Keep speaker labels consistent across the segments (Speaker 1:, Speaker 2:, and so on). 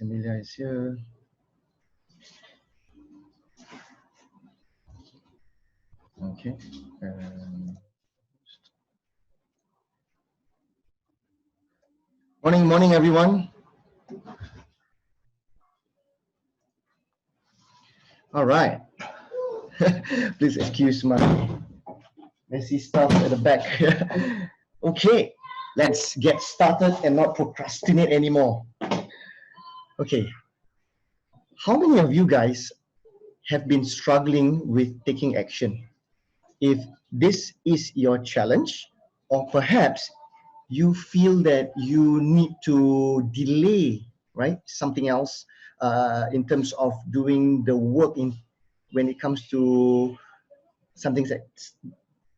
Speaker 1: Emilia is here. Okay. Morning, everyone. All right. Please excuse my messy stuff at the back. Okay, let's get started and not procrastinate anymore. Okay. How many of you guys have been struggling with taking action? If this is your challenge, or perhaps you feel that you need to delay, right, something else in terms of doing the work when it comes to something that's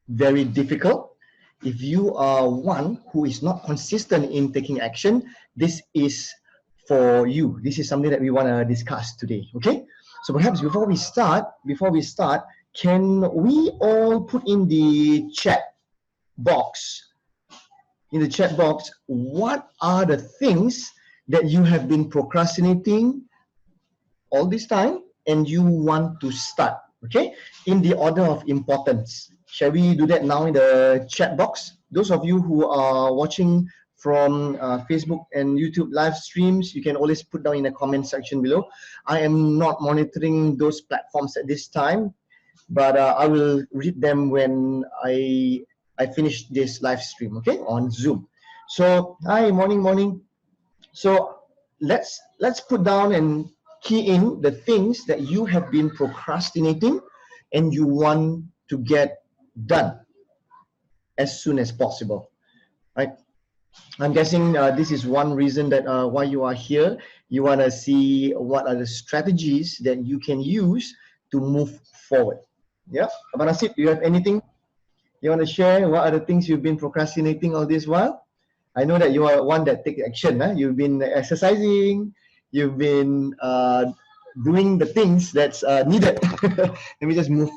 Speaker 1: very difficult. If you are one who is not consistent in taking action, this is for you. This is something that we want to discuss today. Okay, so perhaps before we start, can we all put in the chat box? What are the things that you have been procrastinating all this time and you want to start? Okay, in the order of importance. Shall we do that now in the chat box? Those of you who are watching from Facebook and YouTube live streams, you can always put down in the comment section below. I am not monitoring those platforms at this time, but I will read them when I finish this live stream, okay, on Zoom. So hi, morning. So let's put down and key in the things that you have been procrastinating and you want to get done as soon as possible, right? I'm guessing this is one reason that why you are here. You want to see what are the strategies that you can use to move forward. Yeah, Abang Nasib, do you have anything you want to share? What are the things you've been procrastinating all this while? I know that you are one that take action. You've been exercising. You've been doing the things that's needed. Let me just move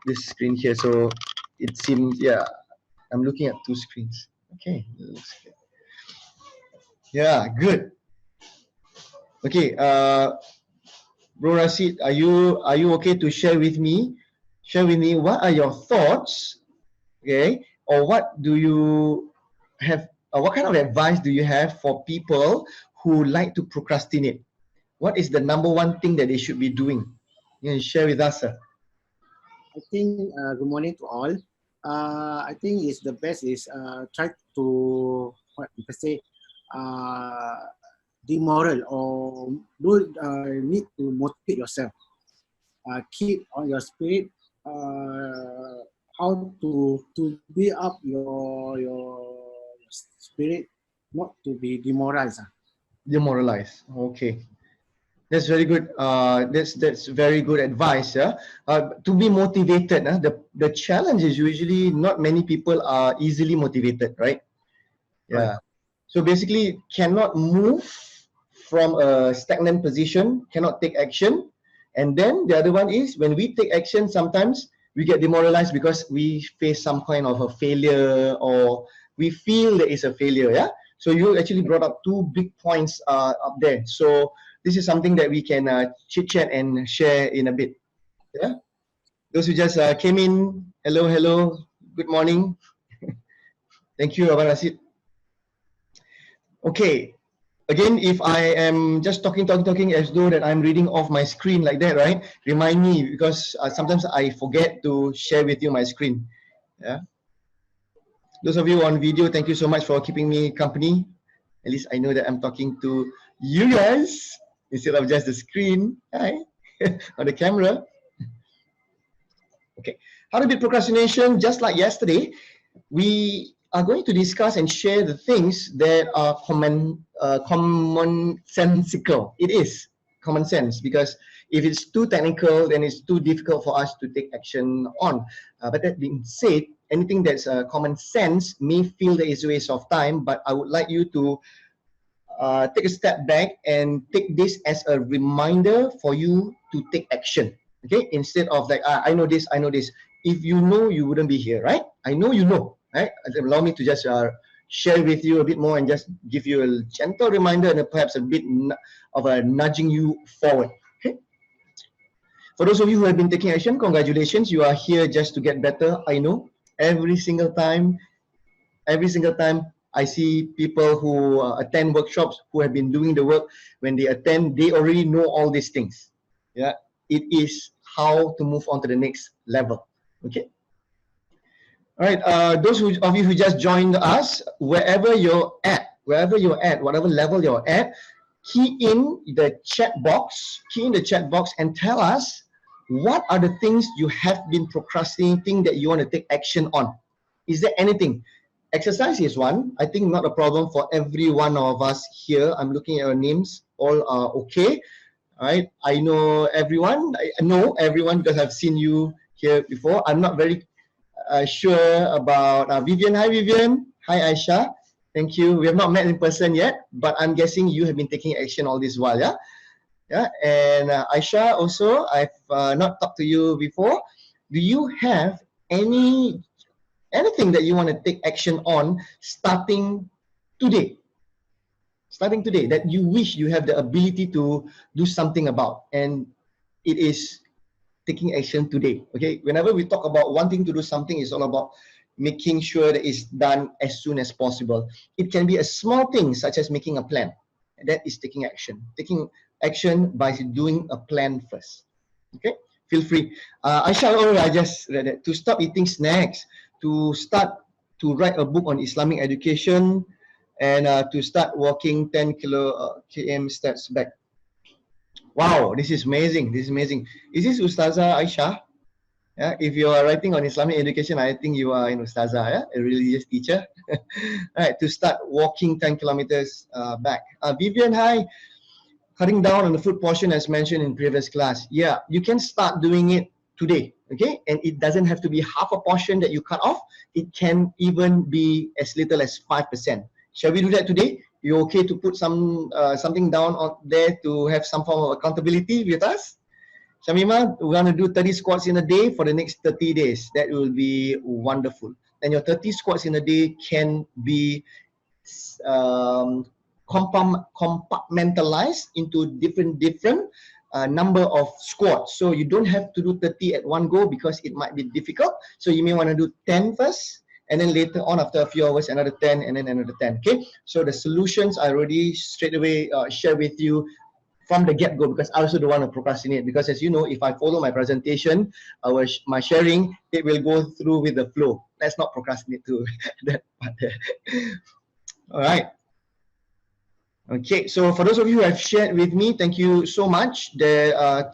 Speaker 1: this screen here so it seems, yeah, I'm looking at two screens. Okay, looks good. Yeah, good. Okay, Bro Rashid, are you okay to share with me? What are your thoughts? Okay, or what do you have? What kind of advice do you have for people who like to procrastinate? What is the number one thing that they should be doing? You can share with us, sir.
Speaker 2: I think good morning to all. I think it's the best is try to what people say demoral or do need to motivate yourself. Keep on your spirit. How to build up your spirit, not to be demoralized.
Speaker 1: Demoralized. Okay. That's very good. That's very good advice. Yeah, to be motivated. The challenge is usually not many people are easily motivated, right? Yeah. Right. So basically, cannot move from a stagnant position, cannot take action, and then the other one is when we take action, sometimes we get demoralized because we face some kind of a failure or we feel there is a failure. Yeah. So you actually brought up two big points up there. So this is something that we can chit chat and share in a bit. Yeah. Those who just came in, hello, good morning. Thank you, Abang Rashid. Okay. Again, if I am just talking as though that I'm reading off my screen like that, right? Remind me because sometimes I forget to share with you my screen. Yeah. Those of you on video, thank you so much for keeping me company. At least I know that I'm talking to you guys instead of just the screen. Hi. On the camera. Okay. How to beat procrastination? Just like yesterday, we are going to discuss and share the things that are commonsensical. It is common sense because if it's too technical, then it's too difficult for us to take action on. But that being said, anything that's common sense may feel that it's a waste of time, but I would like you to take a step back and take this as a reminder for you to take action. Okay, instead of like, I know this. If you know, you wouldn't be here, right? I know you know, right? Allow me to just share with you a bit more and just give you a gentle reminder and perhaps a bit of a nudging you forward. Okay. For those of you who have been taking action, congratulations. You are here just to get better. I know every single time I see people who attend workshops who have been doing the work. When they attend, they already know all these things. Yeah, it is how to move on to the next level. Okay. All right. Those of you who just joined us, wherever you're at, whatever level you're at, key in the chat box. And tell us what are the things you have been procrastinating that you want to take action on. Is there anything? Exercise is one. I think not a problem for every one of us here. I'm looking at your names. All are okay. All right. I know everyone. I know everyone because I've seen you here before. I'm not very sure about Vivian. Hi, Vivian. Hi, Aisha. Thank you. We have not met in person yet, but I'm guessing you have been taking action all this while, yeah? Yeah. And Aisha also, I've not talked to you before. Do you have anything that you want to take action on starting today? Starting today, that you wish you have the ability to do something about, and it is taking action today. Okay, whenever we talk about wanting to do something, it's all about making sure that it's done as soon as possible. It can be a small thing such as making a plan. That is taking action. Taking action by doing a plan first. Okay, feel free. Aisha, I just read it. To stop eating snacks, to start to write a book on Islamic education, and to start walking 10 km steps back. Wow, this is amazing. This is amazing. Is this Ustazah Aisha? Yeah, if you are writing on Islamic education, I think you are an Ustazah, yeah? A religious teacher. Right, to start walking 10 kilometers back. Vivian, hi. Cutting down on the food portion as mentioned in previous class. Yeah, you can start doing it today, okay? And it doesn't have to be half a portion that you cut off. It can even be as little as 5%. Shall we do that today? You okay to put something down on there to have some form of accountability with us? Shamima, we're going to do 30 squats in a day for the next 30 days. That will be wonderful. And your 30 squats in a day can be compartmentalized into different number of squats. So you don't have to do 30 at one go because it might be difficult. So you may want to do 10 first, and then later on after a few hours another 10, and then another 10. Okay, so the solutions I already straight away share with you from the get-go, because I also don't want to procrastinate, because as you know, if I follow my presentation, my sharing, it will go through with the flow. Let's not procrastinate to that part there. All right. Okay, so for those of you who have shared with me, thank you so much that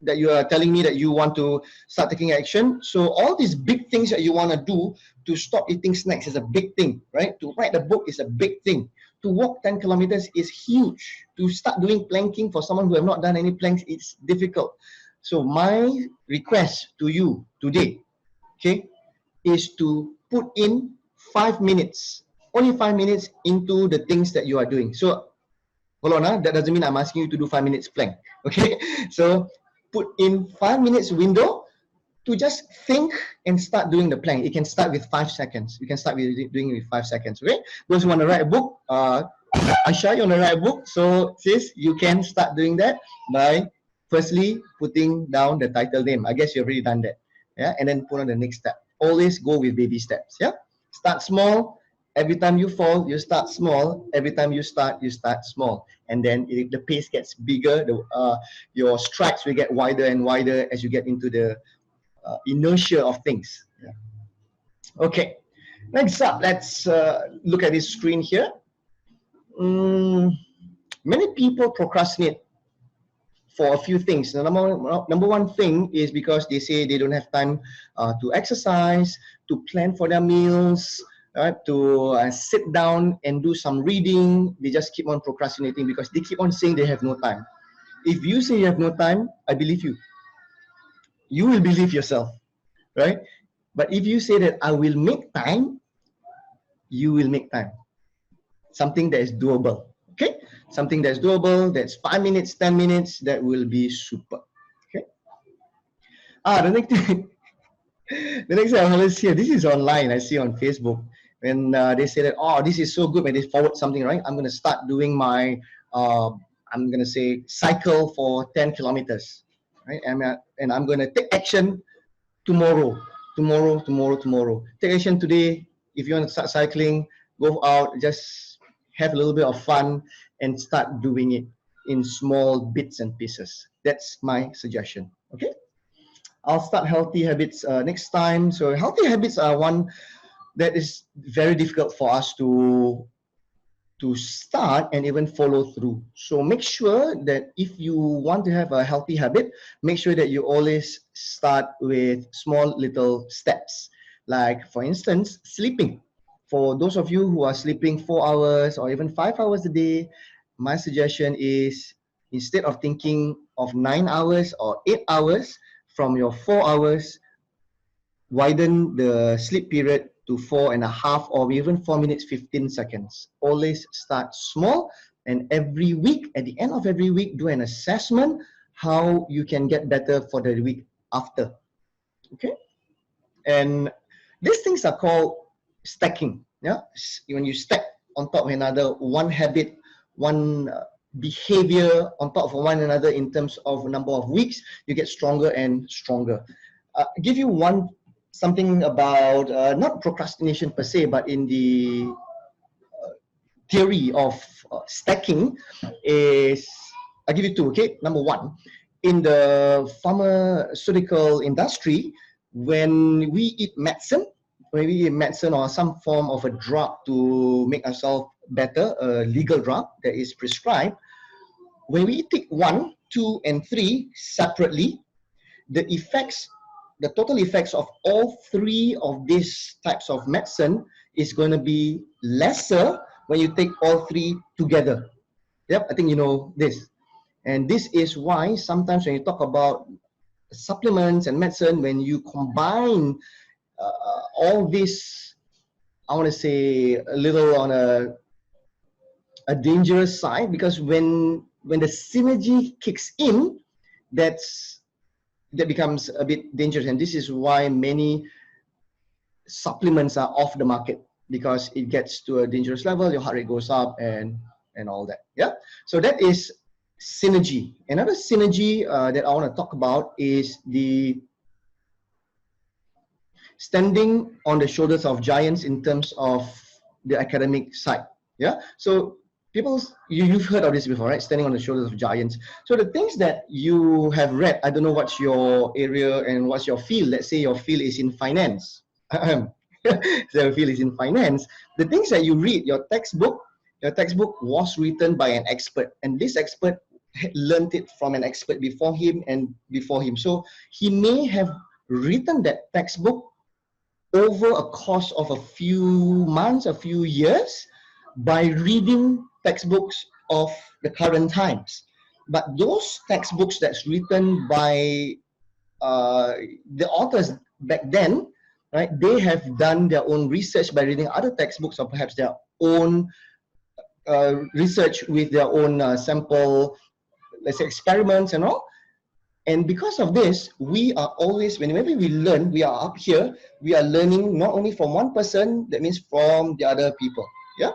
Speaker 1: you are telling me that you want to start taking action. So all these big things that you want to do to stop eating snacks is a big thing, right? To write a book is a big thing. To walk 10 kilometers is huge. To start doing planking for someone who have not done any planks, it's difficult. So my request to you today, okay, is to put in 5 minutes, only 5 minutes into the things that you are doing. So hold on, that doesn't mean I'm asking you to do 5 minutes plank, okay? So put in 5 minutes window to just think and start doing the plank. It can start with 5 seconds. You can start with doing it with 5 seconds, okay? Those who want to write a book, Aisha, you want to write a book? So sis, you can start doing that by firstly putting down the title name. I guess you've already done that, yeah? And then put on the next step. Always go with baby steps, yeah? Start small. Every time you fall, you start small. Every time you start small. And then the pace gets bigger. Your strides will get wider and wider as you get into the inertia of things. Yeah. Okay, next up, let's look at this screen here. Many people procrastinate for a few things. The number one thing is because they say they don't have time to exercise, to plan for their meals, to sit down and do some reading. They just keep on procrastinating because they keep on saying they have no time. If you say you have no time, I believe you. You will believe yourself, right? But if you say that I will make time, you will make time. Something that is doable, okay? Something that's doable, that's 5 minutes, 10 minutes, that will be super, okay? The next thing I want to see, this is online, I see on Facebook. when they say that, oh, this is so good when they forward something, right? I'm going to start doing my, I'm going to say cycle for 10 kilometers, right? And I'm going to take action tomorrow. Take action today. If you want to start cycling, go out, just have a little bit of fun and start doing it in small bits and pieces. That's my suggestion. Okay. I'll start healthy habits next time. So healthy habits are one that is very difficult for us to start and even follow through. So make sure that if you want to have a healthy habit, make sure that you always start with small little steps. Like for instance, sleeping. For those of you who are sleeping 4 hours or even 5 hours a day, my suggestion is instead of thinking of 9 hours or 8 hours from your 4 hours, widen the sleep period to 4.5 or even 4 minutes 15 seconds. Always start small, and every week, at the end of every week, do an assessment how you can get better for the week after. Okay, and these things are called stacking. Yeah, when you stack on top of another, one habit, one behavior on top of one another in terms of number of weeks, you get stronger and stronger. Give you something about not procrastination per se, but in the theory of stacking is, I'll give you two, okay? Number one, in the pharmaceutical industry, when we eat medicine, or some form of a drug to make ourselves better, a legal drug that is prescribed, when we take 1, 2, and 3 separately, the total effects of all 3 of these types of medicine is going to be lesser when you take all 3 together. Yep, I think you know this. And this is why sometimes when you talk about supplements and medicine, when you combine all this, I want to say a little on a dangerous side, because when the synergy kicks in, that becomes a bit dangerous. And this is why many supplements are off the market, because it gets to a dangerous level, your heart rate goes up and all that. Yeah, so that is synergy. Another synergy that I want to talk about is the standing on the shoulders of giants in terms of the academic side. Yeah, so you've heard of this before, right? Standing on the shoulders of giants. So the things that you have read, I don't know what's your area and what's your field. Let's say your field is in finance. So your field is in finance. The things that you read, your textbook was written by an expert, and this expert learned it from an expert before him. So he may have written that textbook over a course of a few months, a few years, by reading textbooks of the current times. But those textbooks that's written by the authors back then, right, they have done their own research by reading other textbooks, or perhaps their own research with their own sample, let's say, experiments and all. And because of this, we are always, whenever we learn, we are up here, we are learning not only from one person, that means from the other people. Yeah.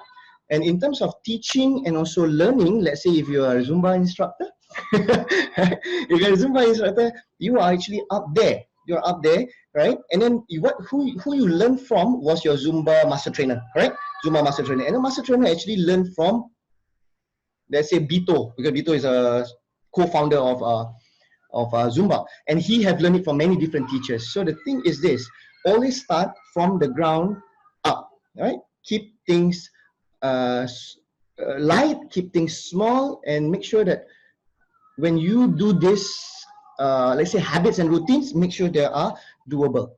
Speaker 1: And in terms of teaching and also learning, let's say if you are a Zumba instructor, if you're a Zumba instructor, you are actually up there. You're up there, right? And then who you learn from was your Zumba master trainer, right? Zumba master trainer. And the master trainer actually learned from, let's say, Bito, because Bito is a co-founder of Zumba, and he have learned it from many different teachers. So the thing is this: always start from the ground up, right? Keep things light, keep things small, and make sure that when you do this, let's say, habits and routines, make sure they are doable.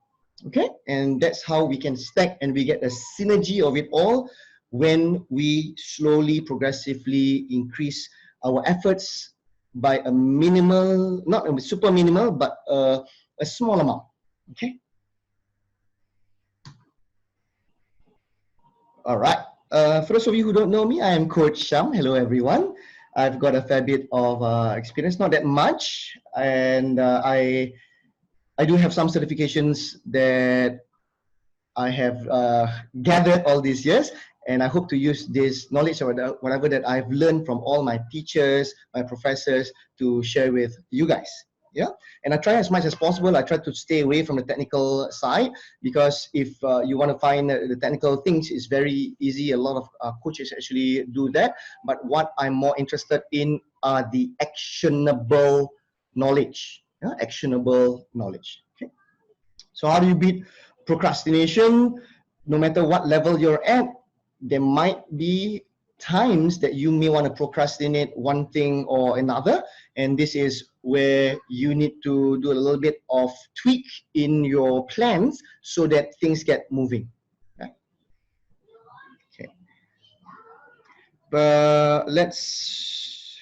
Speaker 1: Okay, and that's how we can stack and we get a synergy of it all when we slowly, progressively increase our efforts by a minimal, not a super minimal, but a small amount. Okay. All right. For those of you who don't know me, I am Coach Sham. Hello, everyone. I've got a fair bit of experience, not that much, and I do have some certifications that I have gathered all these years, and I hope to use this knowledge or whatever that I've learned from all my teachers, my professors, to share with you guys. Yeah, and I try as much as possible. I try to stay away from the technical side, because if you want to find the technical things, it's very easy. A lot of coaches actually do that. But what I'm more interested in are the actionable knowledge. Yeah? Actionable knowledge. Okay. So how do you beat procrastination? No matter what level you're at, there might be times that you may want to procrastinate one thing or another, and this is where you need to do a little bit of tweak in your plans so that things get moving. Okay. Let's.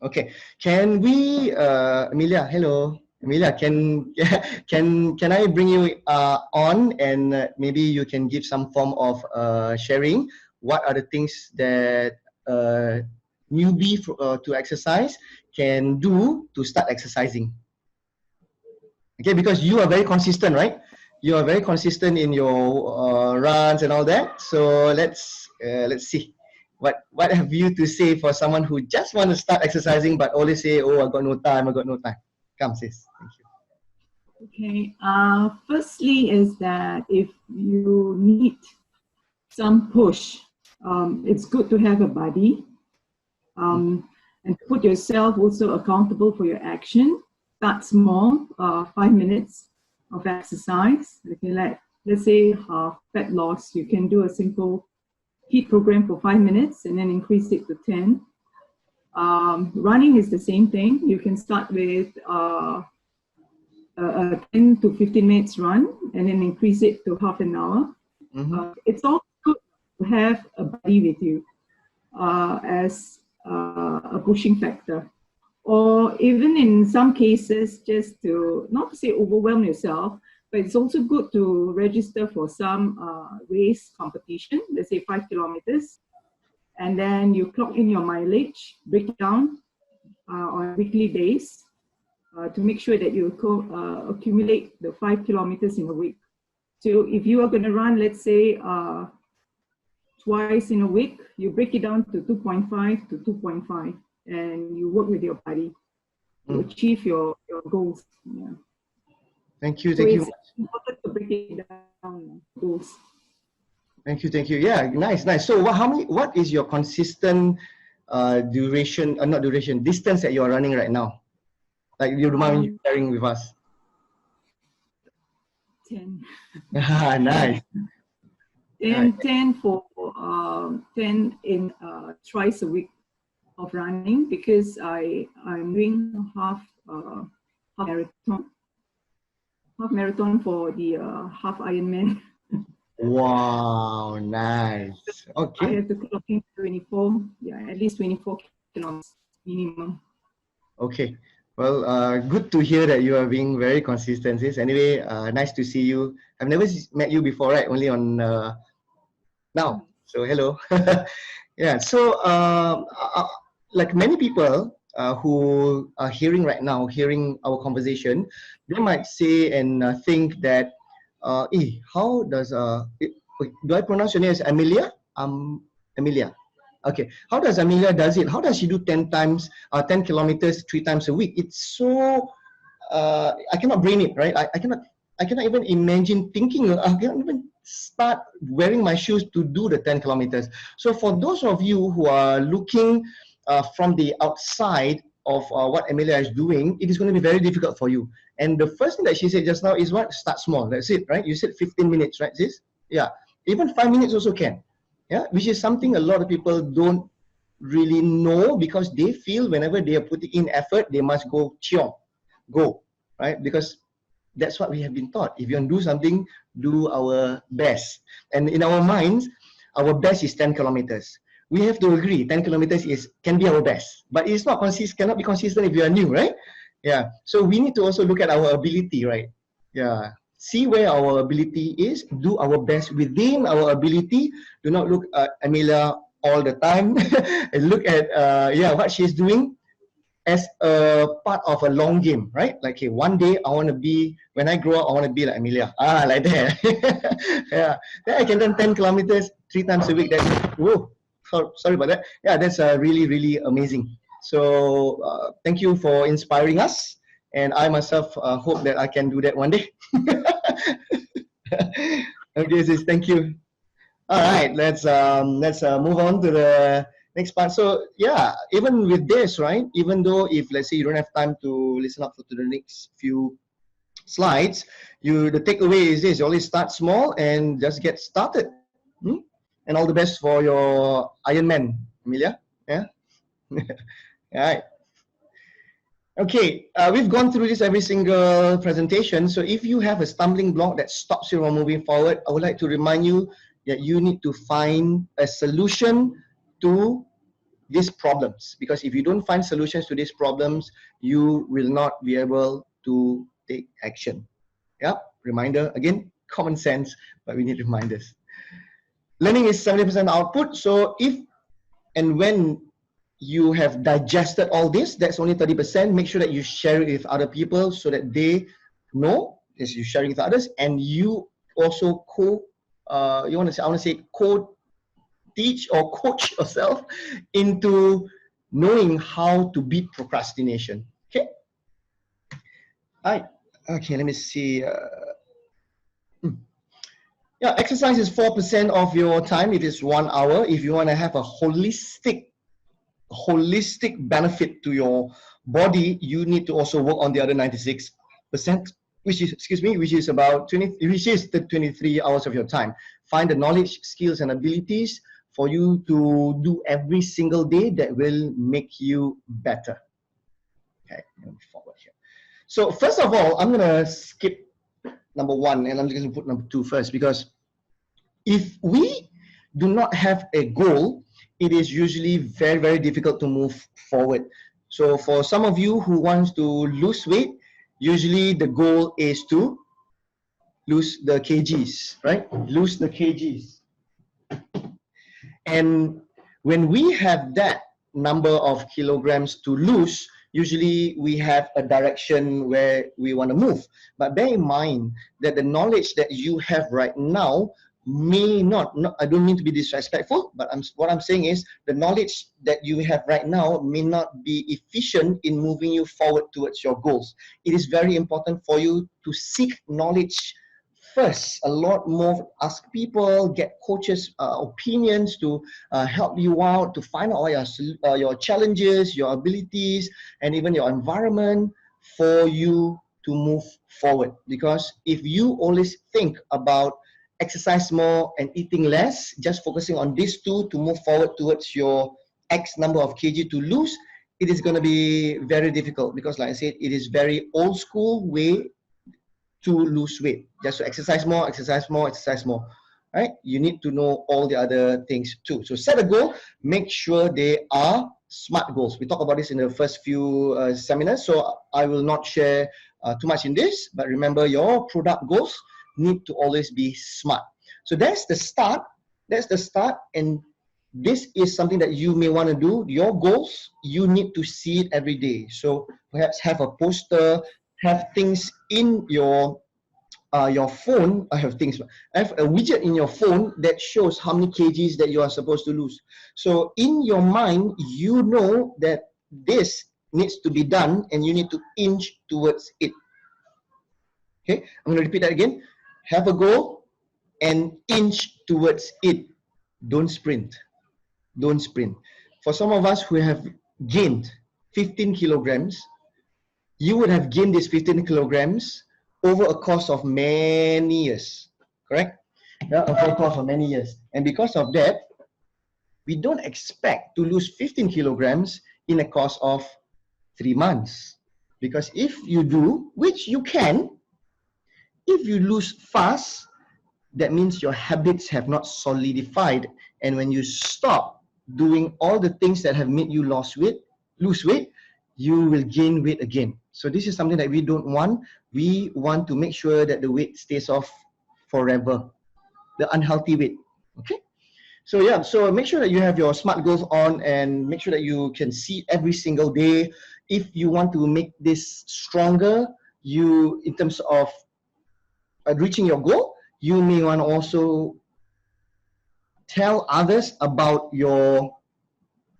Speaker 1: Okay. Can we, Amelia? Hello. Amelia, can I bring you on, and maybe you can give some form of sharing? What are the things that newbie to exercise can do to start exercising? Okay, because you are very consistent, right? You are very consistent in your runs and all that. So let's see. What have you to say for someone who just want to start exercising but always say, "Oh, I got no time. I got no time." Come, sis. Thank you.
Speaker 3: Okay. Firstly, is that if you need some push, it's good to have a buddy, and put yourself also accountable for your action. Start small, 5 minutes of exercise. Okay, let's say fat loss. You can do a simple HEAT program for 5 minutes and then increase it to 10. Running is the same thing. You can start with a 10 to 15 minutes run and then increase it to half an hour. It's also good to have a buddy with you as a pushing factor. Or even in some cases, just to, not to say overwhelm yourself, but it's also good to register for some race competition, let's say 5 kilometers, and then you clock in your mileage, break it down on weekly days to make sure that you accumulate the 5 kilometers in a week. So if you are going to run, let's say, twice in a week, you break it down to 2.5 to 2.5, and you work with your body to achieve your goals. Yeah.
Speaker 1: Thank you.
Speaker 3: So
Speaker 1: Thank you.
Speaker 3: it's important to break it down, goals.
Speaker 1: Thank you. Thank you. Yeah, nice, nice. So what is your consistent duration, not duration, distance that you are running right now? Like, you mind sharing with us?
Speaker 3: 10.
Speaker 1: Nice.
Speaker 3: 10 for 10 in twice a week of running, because I'm doing half marathon for the half Ironman.
Speaker 1: Wow, nice. Okay.
Speaker 3: I have to clock in 24, at least 24 kilometers minimum.
Speaker 1: Okay. Well, good to hear that you are being very consistent. Anyway, nice to see you. I've never met you before, right? Only on now. So hello. Yeah. So like many people who are hearing right now, hearing our conversation, they might say and think that, how does do I pronounce your name as Amelia? Amelia. Okay. How does Amelia does it? How does she do 10 kilometers 3 times a week? It's so I cannot brain it, right? I cannot even imagine thinking. I cannot even start wearing my shoes to do the 10 kilometers. So for those of you who are looking from the outside of what Amelia is doing, it is going to be very difficult for you. And the first thing that she said just now is what? Start small. That's it, right? You said 15 minutes, right, sis? Yeah. Even 5 minutes also can. Yeah. Which is something a lot of people don't really know, because they feel whenever they are putting in effort, they must go chiong, go, right? Because that's what we have been taught. If you want to do something, do our best. And in our minds, our best is 10 kilometers. We have to agree 10 kilometers can be our best, but it's not cannot be consistent if you are new, right? Yeah. So we need to also look at our ability, right? Yeah. See where our ability is, do our best within our ability. Do not look at Amelia all the time and look at what she's doing. as a part of a long game, right? Like, okay, one day I want to be, when I grow up, I want to be like Amelia. Like that. Yeah. Then I can run 10 kilometers 3 times a week. That's, whoa, sorry about that. Yeah, that's really, really amazing. So thank you for inspiring us. And I myself hope that I can do that one day. Okay, sis, thank you. All right, let's move on to the next part. So yeah, even with this, right? Even though if let's say you don't have time to listen up to the next few slides, the takeaway is this: you always start small and just get started. And all the best for your Ironman, Amelia. Yeah. All right. Okay, we've gone through this every single presentation. So if you have a stumbling block that stops you from moving forward, I would like to remind you that you need to find a solution to these problems. Because if you don't find solutions to these problems, you will not be able to take action. Yeah, reminder again, common sense, but we need reminders. Learning is 70% output. So if and when you have digested all this, that's only 30%. Make sure that you share it with other people so that they know as you're sharing with others, and you also I want to say teach or coach yourself into knowing how to beat procrastination. Okay. All right. Okay, let me see. Yeah, exercise is 4% of your time. It is 1 hour. If you want to have a holistic benefit to your body, you need to also work on the other 96%, which is about 23 hours of your time. Find the knowledge, skills, and abilities for you to do every single day that will make you better. Okay, move forward here. So first of all, I'm gonna skip number 1 and I'm just gonna put number 2 first, because if we do not have a goal, it is usually very, very difficult to move forward. So for some of you who wants to lose weight, usually the goal is to lose the kgs, right? Lose the kgs. And when we have that number of kilograms to lose, usually we have a direction where we want to move. But bear in mind that the knowledge that you have right now may not, I don't mean to be disrespectful, but what I'm saying is the knowledge that you have right now may not be efficient in moving you forward towards your goals. It is very important for you to seek knowledge first, a lot more. Ask people, get coaches' opinions to help you out, to find out all your challenges, your abilities, and even your environment for you to move forward. Because if you always think about exercise more and eating less, just focusing on these two to move forward towards your X number of kg to lose, it is going to be very difficult, because like I said, it is very old school way to lose weight. Just to exercise more, exercise more, exercise more, right? You need to know all the other things too. So set a goal, make sure they are SMART goals. We talked about this in the first few seminars, so I will not share too much in this, but remember your product goals need to always be SMART. So that's the start. That's the start. And this is something that you may want to do. Your goals, you need to see it every day. So perhaps have a poster, have things in your phone. Have a widget in your phone that shows how many kgs that you are supposed to lose. So in your mind, you know that this needs to be done and you need to inch towards it. Okay, I'm going to repeat that again. Have a goal and inch towards it. Don't sprint. Don't sprint. For some of us who have gained 15 kilograms, you would have gained these 15 kilograms over a course of many years, correct? Yeah, over a course of many years. And because of that, we don't expect to lose 15 kilograms in a course of 3 months. Because if you do, which you can, if you lose fast, that means your habits have not solidified. And when you stop doing all the things that have made you lose weight, you will gain weight again. So this is something that we don't want. We want to make sure that the weight stays off forever, the unhealthy weight. Okay. So yeah, so make sure that you have your SMART goals on and make sure that you can see every single day. If you want to make this stronger, you, in terms of reaching your goal, you may want to also tell others about your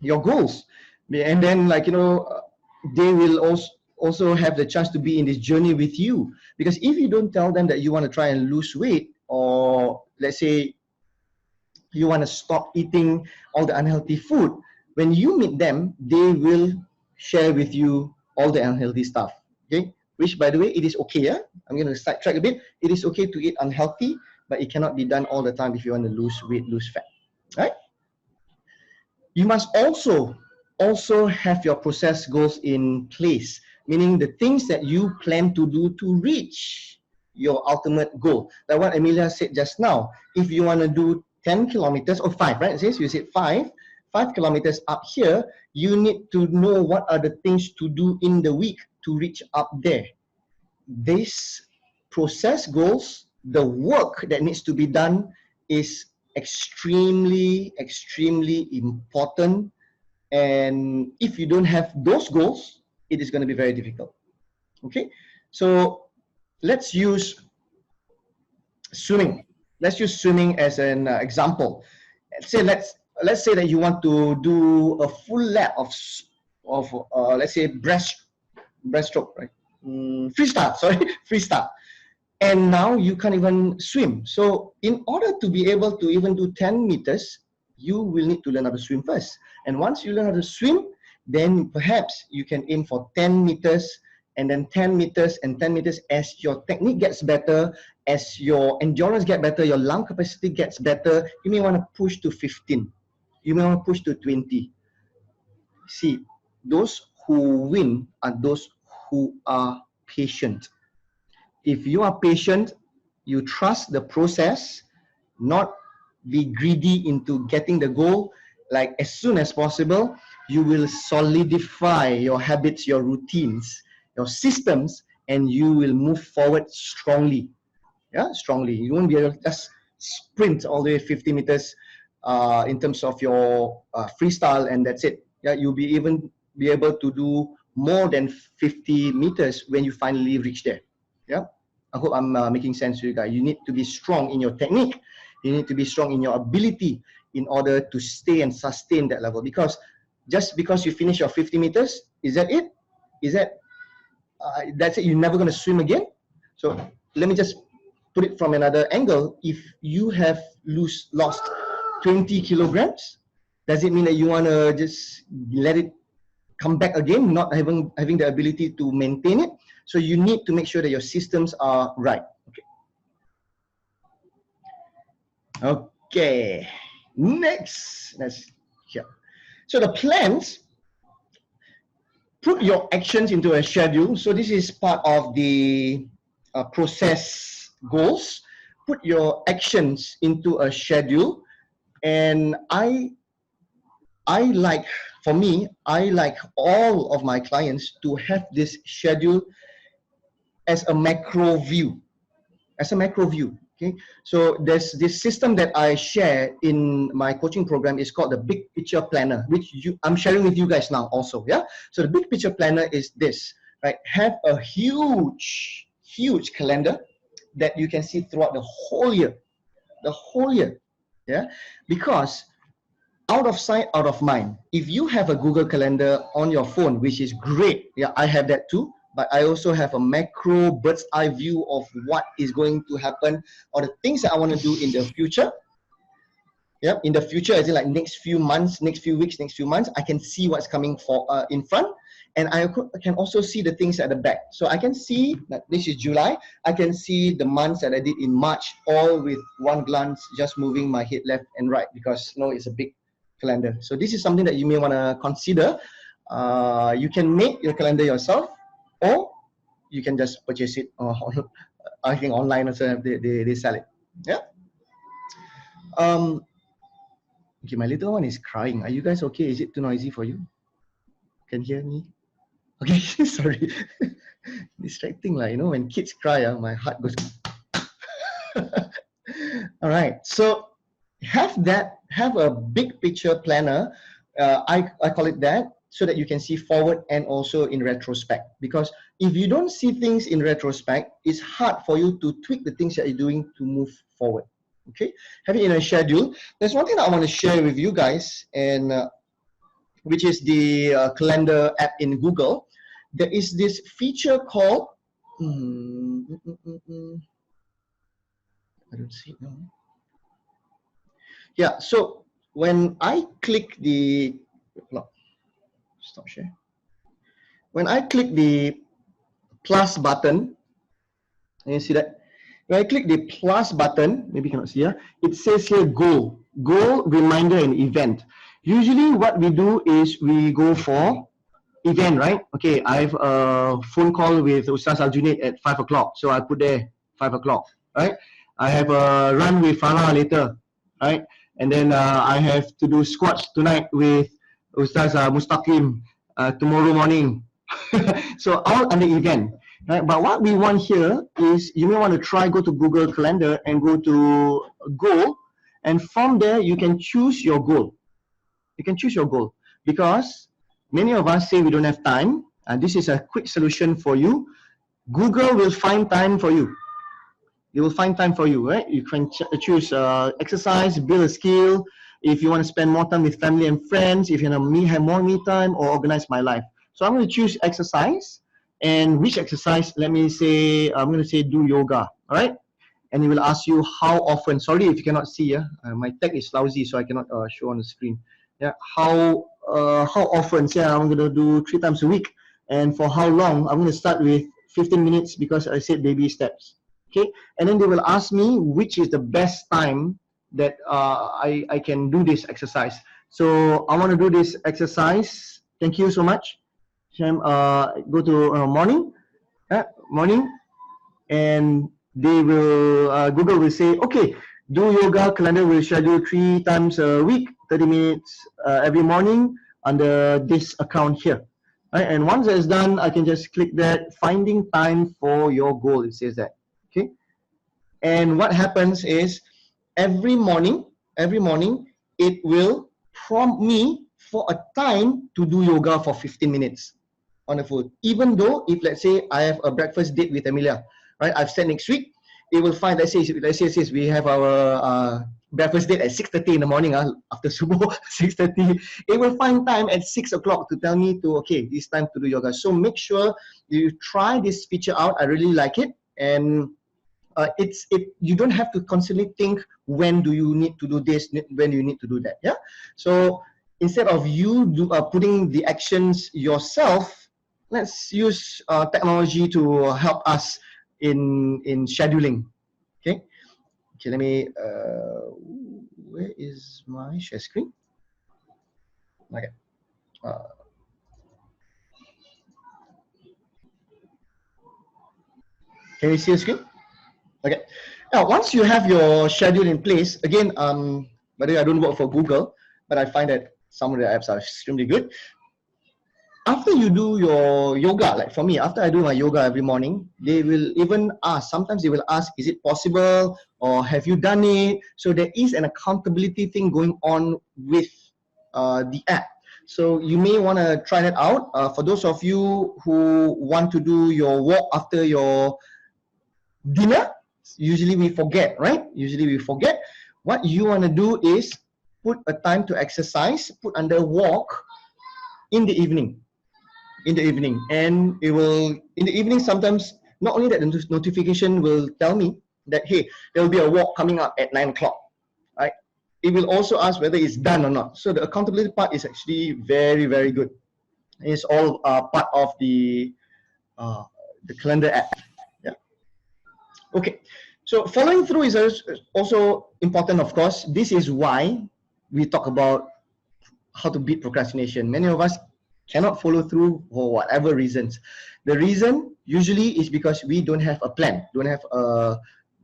Speaker 1: goals, and then, like, you know, they will also have the chance to be in this journey with you. Because if you don't tell them that you want to try and lose weight, or let's say you want to stop eating all the unhealthy food, when you meet them, they will share with you all the unhealthy stuff. Okay, which, by the way, it is okay. Yeah, I'm going to sidetrack a bit. It is okay to eat unhealthy, but it cannot be done all the time if you want to lose weight, lose fat. Right? You must also have your process goals in place, meaning the things that you plan to do to reach your ultimate goal. Like what Amelia said just now, if you want to do 10 kilometers or 5, right? Since you said 5 kilometers up here, you need to know what are the things to do in the week to reach up there. These process goals, the work that needs to be done, is extremely important. And if you don't have those goals, it is going to be very difficult. Okay, so let's use swimming. Let's use swimming as an example. Let's say that you want to do a full lap of let's say breaststroke, right? Freestyle, sorry, freestyle. And now you can't even swim. So in order to be able to even do 10 meters, you will need to learn how to swim first. And once you learn how to swim, then perhaps you can aim for 10 meters, and then 10 meters and 10 meters. As your technique gets better, as your endurance gets better, your lung capacity gets better, you may want to push to 15. You may want to push to 20. See, those who win are those who are patient. If you are patient, you trust the process, not be greedy into getting the goal, like as soon as possible, you will solidify your habits, your routines, your systems, and you will move forward strongly. Yeah, strongly. You won't be able to just sprint all the way 50 meters in terms of your freestyle, and that's it. Yeah, you'll be able to do more than 50 meters when you finally reach there. Yeah, I hope I'm making sense to you guys. You need to be strong in your technique. You need to be strong in your ability in order to stay and sustain that level. Because just because you finish your 50 meters, is that it? Is that that's it? You're never going to swim again? So let me just put it from another angle. If you have lost 20 kilograms, does it mean that you want to just let it come back again, not having the ability to maintain it? So you need to make sure that your systems are right. Okay, next, let's here. So the plans, put your actions into a schedule. So this is part of the process goals. Put your actions into a schedule. And for me, I like all of my clients to have this schedule as a macro view. Okay, so there's this system that I share in my coaching program. Is called the Big Picture Planner, which I'm sharing with you guys now also. Yeah, so the Big Picture Planner is this, right? Have a huge calendar that you can see throughout the whole year. Yeah, because out of sight, out of mind. If you have a Google Calendar on your phone, which is great, yeah, I have that too. But I also have a macro bird's eye view of what is going to happen, or the things that I want to do in the future. Yeah, in the future, as in like next few months, next few weeks, next few months, I can see what's coming in front, and I can also see the things at the back. So I can see that this is July. I can see the months that I did in March, all with one glance, just moving my head left and right, because it's a big calendar. So this is something that you may want to consider. You can make your calendar yourself, or you can just purchase it. I think online also they sell it. Yeah. Okay, my little one is crying. Are you guys okay? Is it too noisy for you? Can you hear me? Okay, sorry. Distracting, like, when kids cry, my heart goes. All right, so have a big picture planner. I call it that. so that you can see forward and also in retrospect. Because if you don't see things in retrospect, it's hard for you to tweak the things that you're doing to move forward. Okay, have it in a schedule. There's one thing that I want to share with you guys, and which is the calendar app in Google. There is this feature called I don't see it now. Yeah, so when I click the stop share. When I click the plus button, can you see that? When I click the plus button, maybe you cannot see here, it says here goal, reminder, and event. Usually what we do is we go for event, right? Okay, I have a phone call with Ustaz Aljunied at 5 o'clock, so I put there 5 o'clock, right? I have a run with Farah later, right? And then I have to do squats tonight with Ustaz Mustaqim tomorrow morning. So all under event, right? But what we want here is you may want to try go to Google Calendar and go to goal, and from there you can choose your goal. You can choose your goal because many of us say we don't have time, and this is a quick solution for you. Google will find time for you. They will find time for you, right? You can choose exercise, build a skill. If you want to spend more time with family and friends, if you want to have more me time, or organize my life. So I'm going to choose exercise, and which exercise? Let me say, I'm going to say do yoga, all right? And it will ask you how often. Sorry if you cannot see, my tech is lousy, so I cannot show on the screen. Yeah, how often? Say I'm going to do 3 times a week, and for how long? I'm going to start with 15 minutes because I said baby steps. Okay, and then they will ask me which is the best time that I can do this exercise. So I want to do this exercise. Thank you so much. Go to morning, and they will Google will say, okay, do yoga. Calendar will schedule 3 times a week, 30 minutes every morning under this account here. Right? And once that's done, I can just click that finding time for your goal. It says that. Okay, and what happens is every morning it will prompt me for a time to do yoga for 15 minutes on the phone. Even though if let's say I have a breakfast date with Amelia, right? I've said next week, it will find, let's say we have our breakfast date at 6:30 in the morning after subuh 6:30. It will find time at 6 o'clock to tell me to okay, it's time to do yoga. So make sure you try this feature out. I really like it, and you don't have to constantly think when do you need to do this, when do you need to do that. Yeah. So instead of you putting the actions yourself, let's use technology to help us in scheduling. Okay. Okay. Let me. Where is my share screen? Okay. Can you see the screen? Okay. Now, once you have your schedule in place, again, by the way, I don't work for Google, but I find that some of the apps are extremely good. After you do your yoga, like for me, after I do my yoga every morning, they will even ask, sometimes they will ask, is it possible or have you done it? So there is an accountability thing going on with the app. So you may want to try that out. For those of you who want to do your walk after your dinner, usually we forget, right? Usually we forget. What you want to do is put a time to exercise, put under walk in the evening. And it will, in the evening, sometimes, not only that the notification will tell me that, hey, there will be a walk coming up at 9 o'clock, right? It will also ask whether it's done or not. So the accountability part is actually very, very good. It's all part of the calendar app. Yeah. Okay. So following through is also important, of course. This is why we talk about how to beat procrastination. Many of us cannot follow through for whatever reasons. The reason usually is because we don't have a plan, don't have a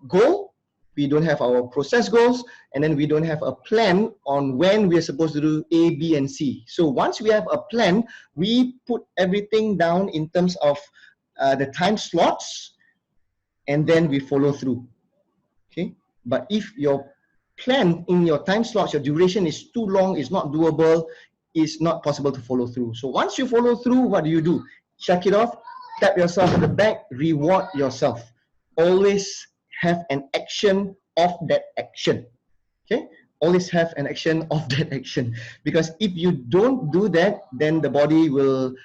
Speaker 1: goal, we don't have our process goals, and then we don't have a plan on when we're supposed to do A, B, and C. So once we have a plan, we put everything down in terms of the time slots, and then we follow through. Okay, but if your plan in your time slots, your duration is too long, is not doable, is not possible to follow through. So once you follow through, what do? Check it off, tap yourself on the back, reward yourself. Always have an action of that action. Okay? Always have an action of that action. Because if you don't do that, then the body will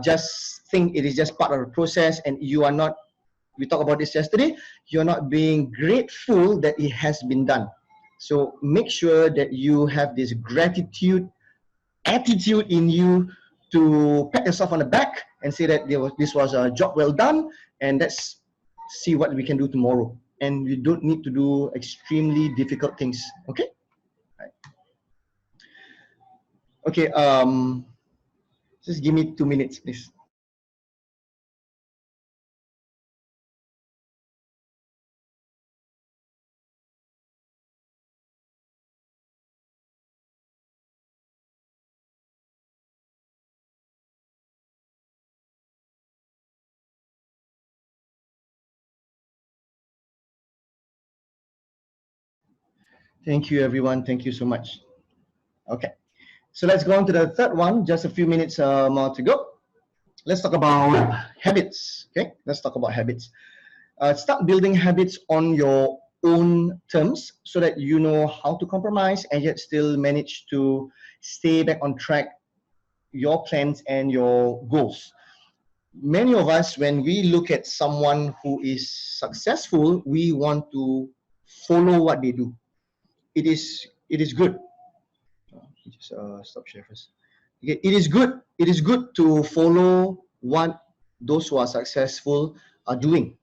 Speaker 1: just think it is just part of the process, and you are not, we talked about this yesterday, you're not being grateful that it has been done. So make sure that you have this gratitude attitude in you to pat yourself on the back and say that this was a job well done, and let's see what we can do tomorrow. And you don't need to do extremely difficult things. Okay? Right. Okay, just give me 2 minutes, please. Thank you, everyone. Thank you so much. Okay, so let's go on to the third one. Just a few minutes more to go. Let's talk about habits. Okay, let's talk about habits. Start building habits on your own terms so that you know how to compromise and yet still manage to stay back on track your plans and your goals. Many of us, when we look at someone who is successful, we want to follow what they do. It is good. Just stop share first. Okay, it is good. It is good to follow what those who are successful are doing.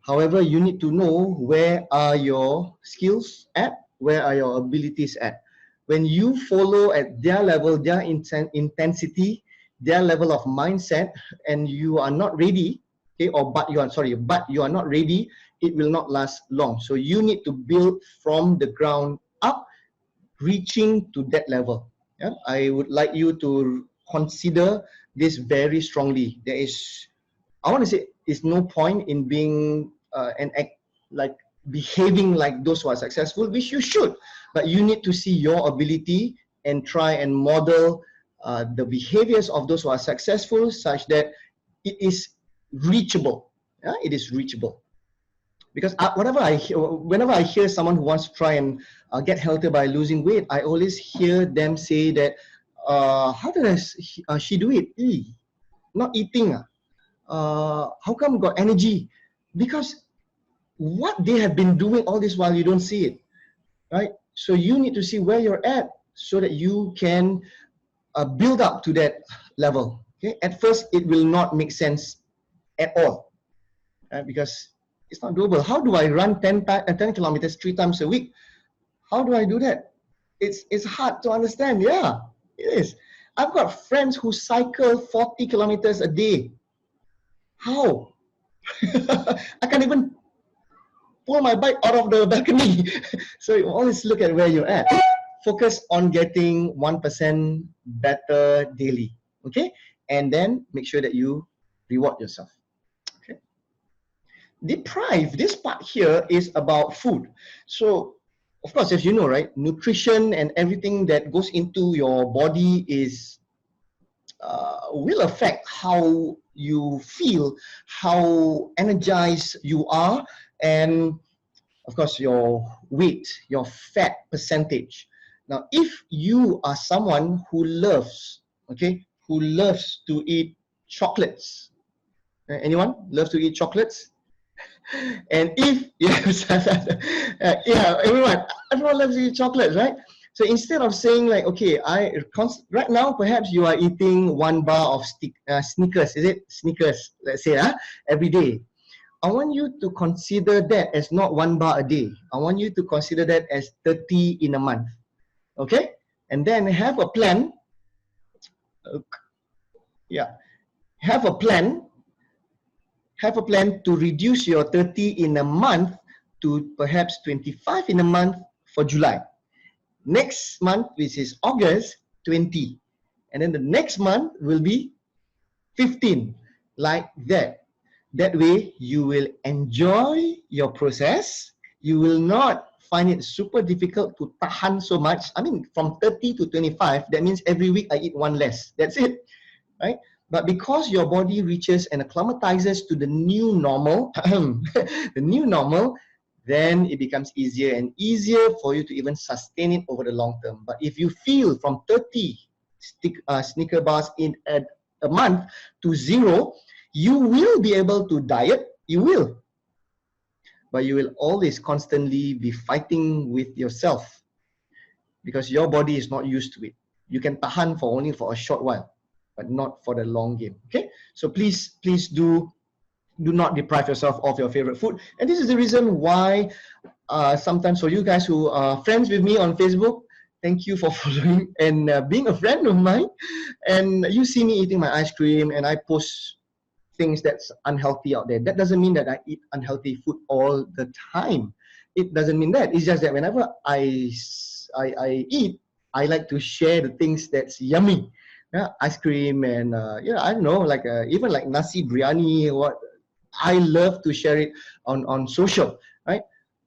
Speaker 1: However, you need to know where are your skills at, where are your abilities at. When you follow at their level, their intensity, their level of mindset, and you are not ready, okay, but you are not ready, it will not last long. So you need to build from the ground up, reaching to that level. Yeah? I would like you to consider this very strongly. There is, I want to say, is no point in being behaving like those who are successful, which you should, but you need to see your ability and try and model the behaviors of those who are successful such that it is reachable. Yeah? It is reachable. Because whenever I hear someone who wants to try and get healthier by losing weight, I always hear them say that, how does she do it? Not eating. How come got energy? Because what they have been doing all this while, you don't see it, right? So you need to see where you're at so that you can build up to that level. Okay? At first, it will not make sense at all, right? Because it's not doable. How do I run 10 kilometers 3 times a week? How do I do that? It's hard to understand. Yeah, it is. I've got friends who cycle 40 kilometers a day. How? I can't even pull my bike out of the balcony. So you always look at where you're at. Focus on getting 1% better daily. Okay? And then make sure that you reward yourself. Okay? Deprive, this part here is about food. So, of course, as you know, right, nutrition and everything that goes into your body is will affect how you feel, how energized you are, and of course your weight, your fat percentage. Now, if you are someone who loves, who loves to eat chocolates, anyone loves to eat chocolates? And if yes, yeah, everyone loves to eat chocolates, right? So instead of saying like, okay, right now perhaps you are eating 1 bar of Snickers, is it Snickers? Let's say every day. I want you to consider that as not 1 bar a day. I want you to consider that as 30 in a month. Okay, and then have a plan. Have a plan to reduce your 30 in a month to perhaps 25 in a month for July. Next month, which is August, 20. And then the next month will be 15, like that. That way, you will enjoy your process. You will not find it super difficult to tahan so much. I mean, from 30 to 25, that means every week I eat one less. That's it, right? But because your body reaches and acclimatizes to the new normal, the new normal, then it becomes easier and easier for you to even sustain it over the long term. But if you feel from 30 Snicker bars in a month to 0, you will be able to diet, you will. But you will always constantly be fighting with yourself because your body is not used to it. You can tahan for only for a short while, but not for the long game. Okay, so please do not deprive yourself of your favorite food. And this is the reason why sometimes for you guys who are friends with me on Facebook, thank you for following and being a friend of mine. And you see me eating my ice cream and I post things that's unhealthy out there. That doesn't mean that I eat unhealthy food all the time. It doesn't mean that. It's just that whenever I eat, I like to share the things that's yummy. Yeah, ice cream and yeah, I don't know, like even like nasi biryani. What I love to share it on social, right?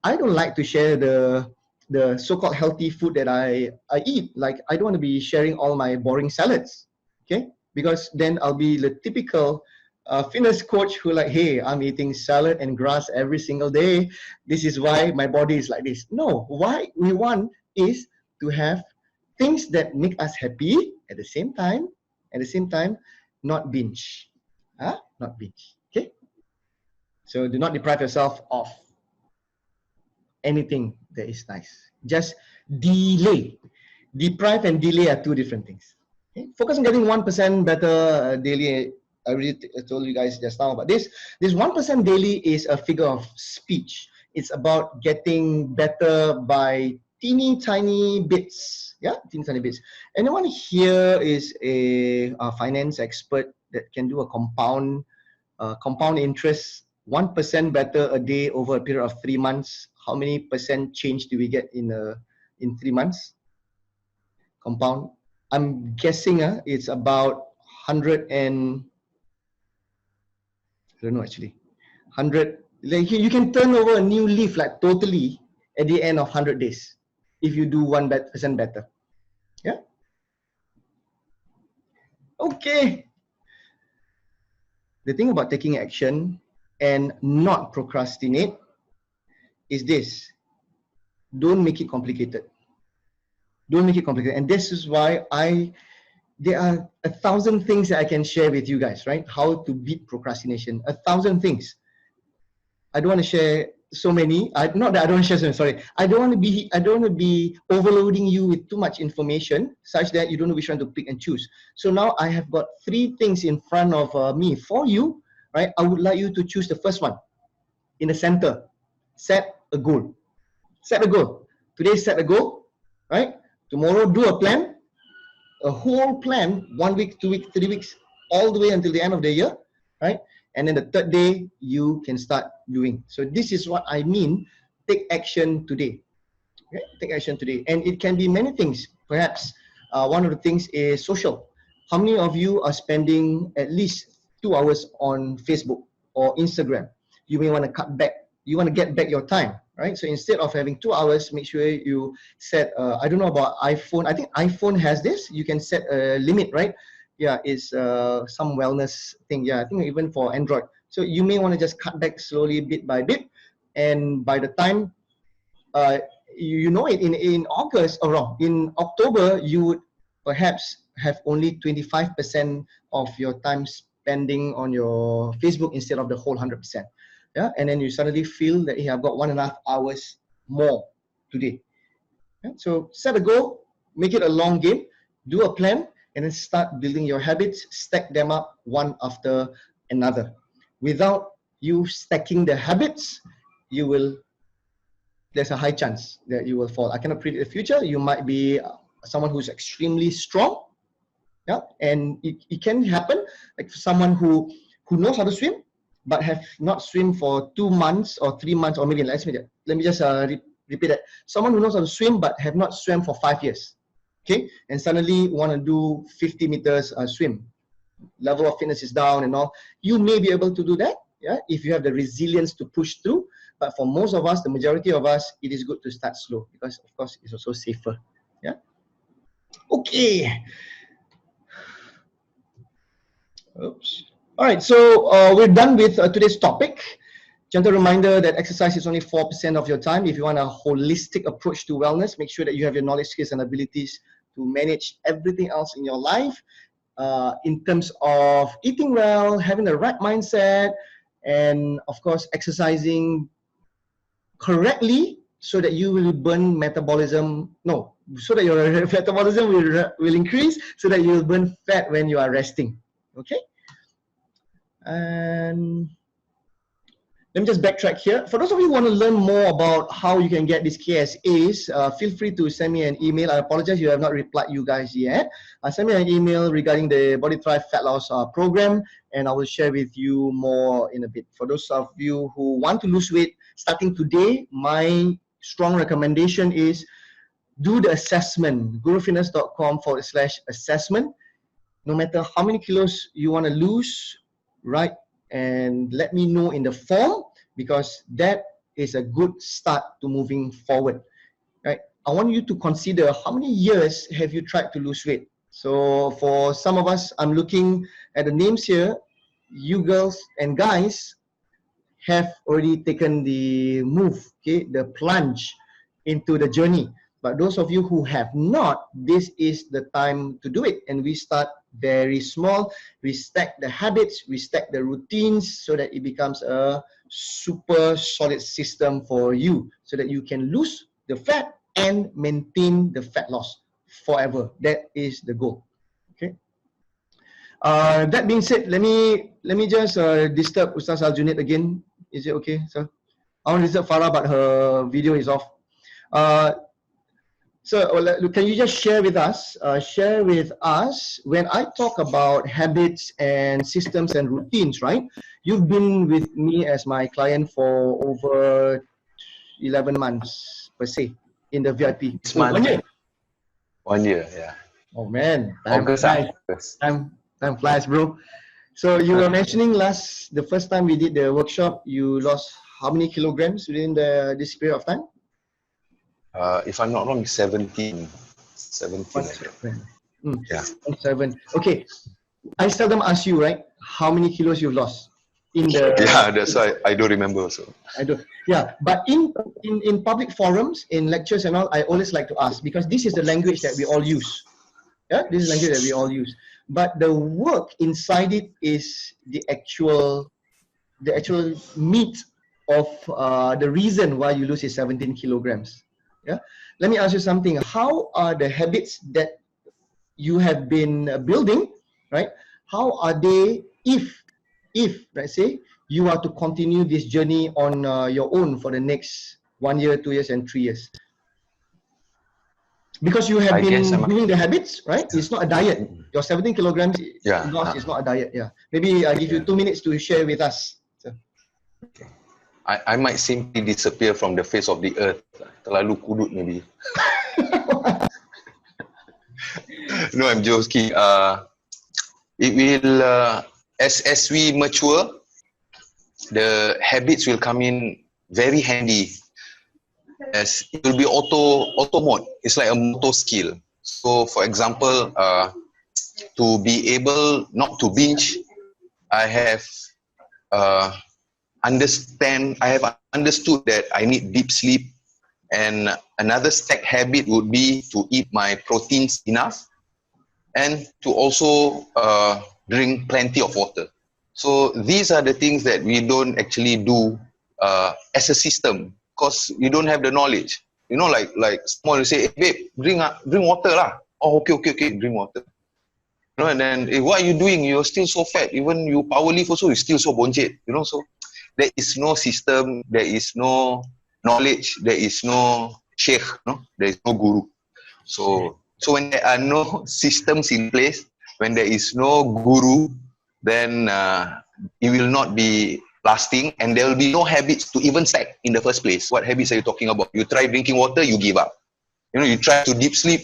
Speaker 1: I don't like to share the so-called healthy food that I eat. Like I don't want to be sharing all my boring salads, okay? Because then I'll be the typical fitness coach who like, hey, I'm eating salad and grass every single day. This is why my body is like this. No, why we want is to have things that make us happy at the same time, not binge. Not binge. Okay? So do not deprive yourself of anything that is nice. Just delay. Deprive and delay are two different things. Okay? Focus on getting 1% better daily. I already told you guys just now about this. This 1% daily is a figure of speech. It's about getting better by teeny tiny bits. Yeah, teeny tiny bits. Anyone here is a finance expert that can do a compound interest, 1% better a day over a period of 3 months? How many percent change do we get in 3 months? Compound. I'm guessing it's about 100 and I don't know actually. 100. Like you can turn over a new leaf like totally at the end of 100 days if you do 1% better. Yeah. Okay. The thing about taking action and not procrastinate is this: don't make it complicated. Don't make it complicated. And this is why there are 1,000 things that I can share with you guys, right? How to beat procrastination. 1,000 things. I don't want to share so many. Not that I don't want to share so many, sorry. I don't want to be overloading you with too much information such that you don't know which one to pick and choose. So now I have got 3 things in front of me for you, right? I would like you to choose the first one. In the center, set a goal. Set a goal. Today, set a goal, right? Tomorrow, do a plan. A whole plan, 1 week, 2 weeks, 3 weeks, all the way until the end of the year, right? And then the 3rd day, you can start doing. So this is what I mean, take action today. Okay? Take action today. And it can be many things. Perhaps one of the things is social. How many of you are spending at least 2 hours on Facebook or Instagram? You may want to cut back. You want to get back your time, right? So instead of having 2 hours, make sure you set, I don't know about iPhone. I think iPhone has this. You can set a limit, right? Yeah, it's some wellness thing. Yeah, I think even for Android. So you may want to just cut back slowly, bit by bit. And by the time, you know it, in August, or wrong, in October, you would perhaps have only 25% of your time spending on your Facebook instead of the whole 100%. Yeah, and then you suddenly feel that, hey, I've got 1.5 hours more today. Yeah? So set a goal, make it a long game, do a plan, and then start building your habits, stack them up one after another. Without you stacking the habits, there's a high chance that you will fall. I cannot predict the future. You might be someone who's extremely strong, yeah, and it can happen, like someone who knows how to swim, but have not swim for 2 months or 3 months, or maybe let me just repeat that. Someone who knows how to swim but have not swam for 5 years, okay, and suddenly want to do 50 meters swim. Level of fitness is down and all. You may be able to do that, yeah, if you have the resilience to push through. But for most of us, the majority of us, it is good to start slow because, of course, it's also safer. Yeah. Okay. Oops. All right. So we're done with today's topic. Gentle reminder that exercise is only 4% of your time. If you want a holistic approach to wellness, make sure that you have your knowledge, skills, and abilities to manage everything else in your life. In terms of eating well, having the right mindset, and of course, exercising correctly so that you will burn metabolism. No, so that your metabolism will increase, so that you will burn fat when you are resting. Okay. And let me just backtrack here. For those of you who want to learn more about how you can get these KSAs, feel free to send me an email. I apologize, you have not replied you guys yet. Send me an email regarding the Body Thrive Fat Loss program, and I will share with you more in a bit. For those of you who want to lose weight starting today, my strong recommendation is do the assessment, gurufitness.com/assessment. No matter how many kilos you want to lose, right? And let me know in the form, because that is a good start to moving forward, right? I want you to consider how many years have you tried to lose weight. So for some of us, I'm looking at the names here. You girls and guys have already taken the move, okay, the plunge into the journey. But those of you who have not, this is the time to do it. And we start very small. We stack the habits, we stack the routines so that it becomes a super solid system for you, so that you can lose the fat and maintain the fat loss forever. That is the goal. Okay. That being said, let me just disturb Ustaz Aljunied again. Is it okay, sir? I want to disturb Farah, but her video is off. So can you just share with us, when I talk about habits and systems and routines, right? You've been with me as my client for over 11 months per se in the VIP.
Speaker 4: This month,
Speaker 1: 1 year.
Speaker 4: 1 year, yeah.
Speaker 1: Oh man, time
Speaker 4: August,
Speaker 1: flies.
Speaker 4: August.
Speaker 1: Time flies, bro. So you were mentioning the first time we did the workshop, you lost how many kilograms within this period of time?
Speaker 4: If I'm not wrong, 17. 17. Yeah.
Speaker 1: 7. Okay. I seldom ask you, right? How many kilos you've lost in the?
Speaker 4: Yeah, that's why I don't remember also.
Speaker 1: I don't. Yeah, but in public forums, in lectures and all, I always like to ask, because this is the language that we all use. Yeah, this is the language that we all use. But the work inside it is the actual meat of the reason why you lose is 17 kilograms. Yeah. Let me ask you something. How are the habits that you have been building, right? How are they, if let's say you are to continue this journey on your own for the next 1 year, 2 years, and 3 years? Because you have been doing the habits, right? It's not a diet. Your 17 kilograms loss is not a diet. Yeah. Maybe I give you 2 minutes to share with us. So.
Speaker 4: Okay. I might simply disappear from the face of the earth. Terlalu kudut maybe. No, I'm joking. It will, as we mature, the habits will come in very handy. As it will be auto mode. It's like a motor skill. So, for example, to be able not to binge, I have understood that I need deep sleep, and another stack habit would be to eat my proteins enough, and to also drink plenty of water. So these are the things that we don't actually do as a system, because we don't have the knowledge. You know, like someone will say, hey, babe, drink water lah. Oh, okay, drink water. You know, and then, hey, what are you doing? You're still so fat. Even you power lift also, you're still so boncet. You know, so there is no system, there is no knowledge, there is no sheikh, no? There is no guru. So when there are no systems in place, when there is no guru, then it will not be lasting, and there will be no habits to even stack in the first place. What habits are you talking about? You try drinking water, you give up. You know, you try to deep sleep,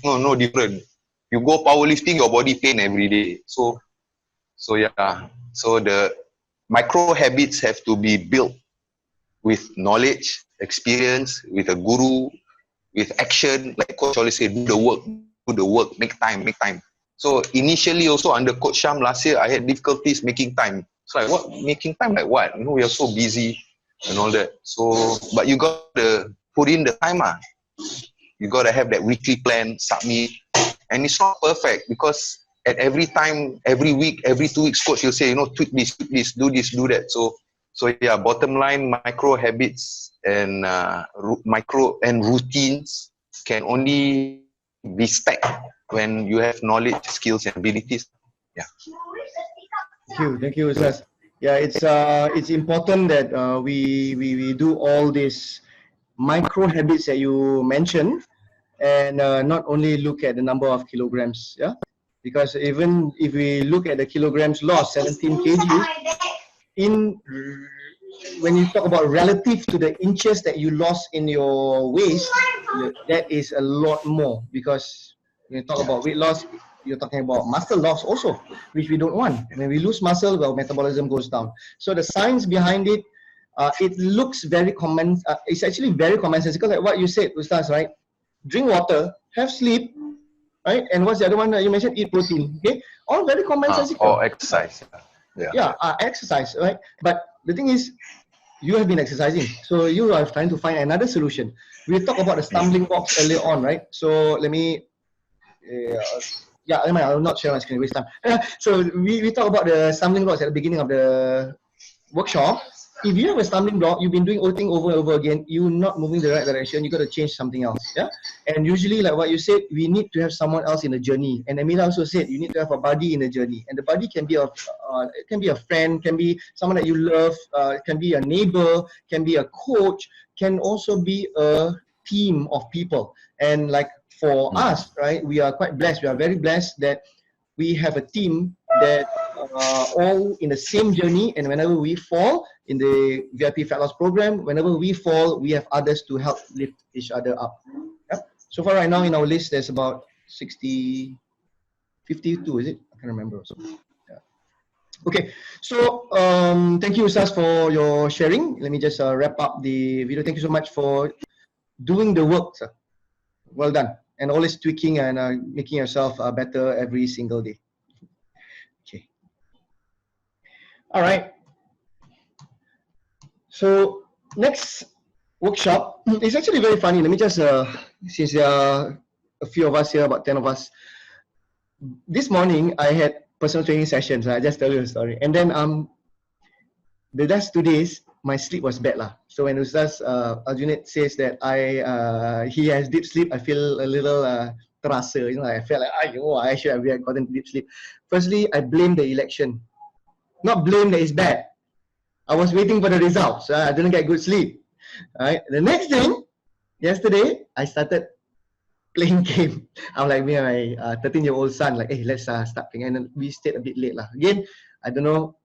Speaker 4: no different. You go powerlifting, your body pain every day. So yeah. So the micro habits have to be built with knowledge, experience, with a guru, with action. Like Coach always say, do the work, make time. So initially also under Coach Sham last year, I had difficulties making time. It's like, what, making time like what? You know, we are so busy and all that. So, but you got to put in the time. You got to have that weekly plan, submit. And it's not perfect because at every time, every week, every 2 weeks, coach will say, you know, tweak this, do that. So yeah, bottom line, micro habits and micro and routines can only be stacked when you have knowledge, skills, and abilities. Yeah.
Speaker 1: Thank you, Ustaz. Yeah, it's important that we do all these micro habits that you mentioned, and not only look at the number of kilograms. Yeah, because even if we look at the kilograms lost, 17 kgs, when you talk about relative to the inches that you lost in your waist, that is a lot more, because when you talk about weight loss, you're talking about muscle loss also, which we don't want. When we lose muscle, well, metabolism goes down. So the science behind it, it looks very common. It's actually very commonsensical, like what you said, Ustaz, right? Drink water, have sleep, right? And what's the other one that you mentioned? Eat protein. Okay, all very commonsensical.
Speaker 4: Or exercise.
Speaker 1: Exercise, right? But the thing is, you have been exercising, so you are trying to find another solution. We talked about the stumbling blocks earlier on, right? So let me, I will not share my screen, waste time. So we talk about the stumbling blocks at the beginning of the workshop. If you have a stumbling block, you've been doing everything over and over again, you're not moving the right direction, you got to change something else. Yeah. And usually, like what you said, we need to have someone else in the journey. And Amila also said you need to have a buddy in the journey. And the buddy can be it can be a friend, can be someone that you love, can be a neighbor, can be a coach, can also be a team of people. And like for us, right, we are quite blessed. We are very blessed that we have a team that all in the same journey, and whenever we fall in the VIP Fat Loss program, whenever we fall, we have others to help lift each other up. Yep. So far right now in our list, there's about 52, is it? I can't remember. So, yeah. Okay, so thank you, Ustaz, for your sharing. Let me just wrap up the video. Thank you so much for doing the work, sir. Well done. And always tweaking and making yourself better every single day. Okay. All right. So next workshop is actually very funny. Let me just, since there are a few of us here, about 10 of us, this morning I had personal training sessions. I just tell you a story. And then the last 2 days, my sleep was bad lah. So when Ustaz Aljunied says that he has deep sleep, I feel a little terasa. You know, I felt like I should have gotten deep sleep. Firstly, I blame the election. Not blame that it's bad. I was waiting for the results. I didn't get good sleep. All right. The next thing, yesterday, I started playing game. I'm like me and my 13-year-old son, like, hey, let's start playing. And then we stayed a bit late lah. Again, I don't know.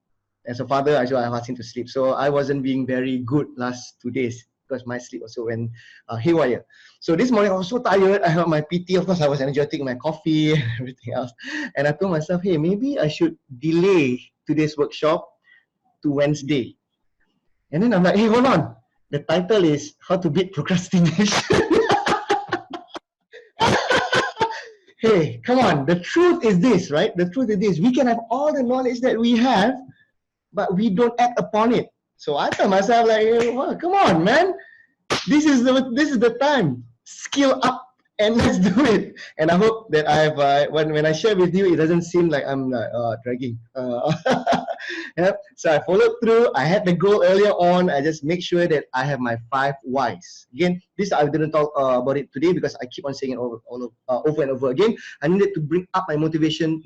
Speaker 1: As a father, I was asking to sleep. So I wasn't being very good last 2 days because my sleep also went haywire. So this morning I was so tired. I had my PT. Of course, I was energetic, my coffee, everything else. And I told myself, hey, maybe I should delay today's workshop to Wednesday. And then I'm like, hey, hold on. The title is How to Beat Procrastination. Hey, come on. The truth is this, right? The truth is this. We can have all the knowledge that we have, but we don't act upon it. So I tell myself, like, well, come on, man. This is the time. Skill up and let's do it. And I hope that when I share with you, it doesn't seem like I'm dragging. Yeah. So I followed through. I had the goal earlier on. I just make sure that I have my 5 whys. Again, this I didn't talk about it today because I keep on saying it over and over again. I needed to bring up my motivation,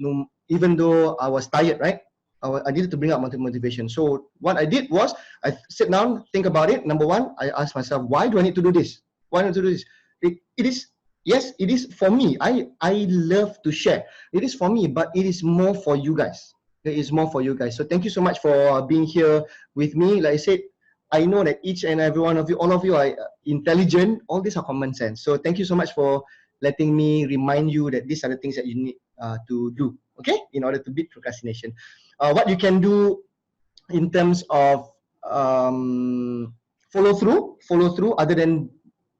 Speaker 1: even though I was tired, right? I needed to bring up motivation. So what I did was I sit down, think about it. Number one, I asked myself, why do I need to do this? Why do I need to do this? It is, yes, it is for me. I love to share. It is for me, but it is more for you guys. It is more for you guys. So thank you so much for being here with me. Like I said, I know that each and every one of you, all of you are intelligent. All these are common sense. So thank you so much for letting me remind you that these are the things that you need to do, okay, in order to beat procrastination. What you can do in terms of follow through other than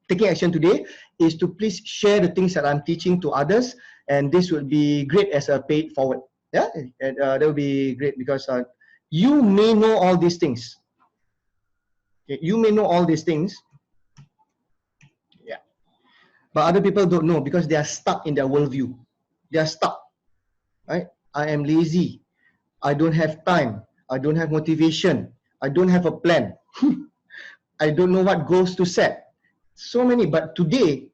Speaker 1: taking action today, is to please share the things that I'm teaching to others, and this would be great as a paid forward. Yeah, and that would be great because you may know all these things. Okay, you may know all these things, yeah, but other people don't know because they are stuck in their worldview. They are stuck, right? I am lazy. I don't have time. I don't have motivation. I don't have a plan. I don't know what goals to set. So many, but today,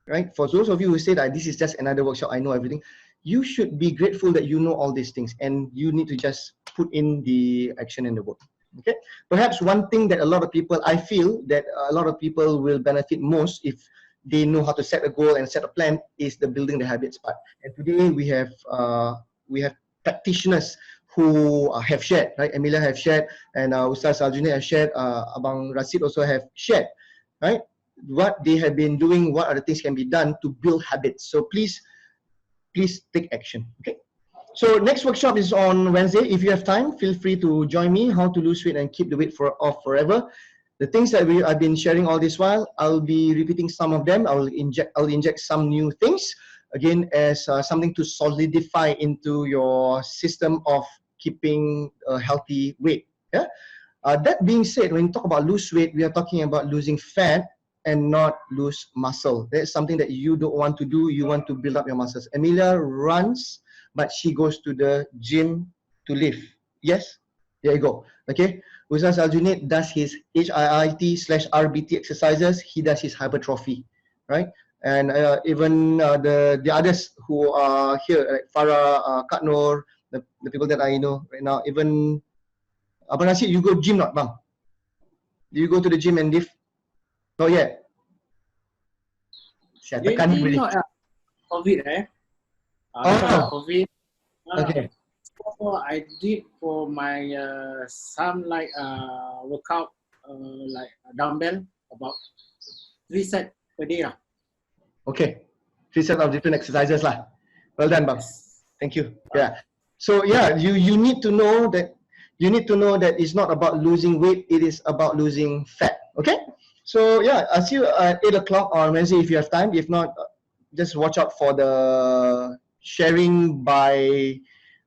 Speaker 1: right, for those of you who say that this is just another workshop, I know everything, you should be grateful that you know all these things and you need to just put in the action and the work. Okay, perhaps one thing that a lot of people, I feel that a lot of people will benefit most if they know how to set a goal and set a plan is the building the habits part. And today we have practitioners who have shared, right? Amelia have shared, and Ustaz Aljunied have shared, Abang Rasid also have shared, right? What they have been doing, what other things can be done to build habits. So please take action, okay? So next workshop is on Wednesday. If you have time, feel free to join me. How to lose weight and keep the weight off forever. The things that I've been sharing all this while, I'll be repeating some of them. I'll inject some new things again as something to solidify into your system of keeping a healthy weight. Yeah. That being said, when you talk about lose weight, we are talking about losing fat and not lose muscle. That's something that you don't want to do. You want to build up your muscles. Amelia runs, but she goes to the gym to lift. Yes, there you go. Okay. Ustaz Aljunied does his HIIT/RBT exercises. He does his hypertrophy, right? And even the others who are here, like Farah, Kak Noor, the people that I know right now, even Abang Rasid, you go gym not, bang? Do you go to the gym and lift? Not yet. Saya tekan
Speaker 2: Ini
Speaker 1: boleh.
Speaker 2: not COVID COVID.
Speaker 1: Okay.
Speaker 2: So I did for my some like workout like dumbbell about 3 sets per day lah.
Speaker 1: Okay. 3 sets of different exercises lah. Well done, bang. Thank you. Yeah. So yeah, you need to know that it's not about losing weight, it is about losing fat. Okay? So yeah, I'll see you at 8 o'clock on Wednesday if you have time. If not, just watch out for the sharing by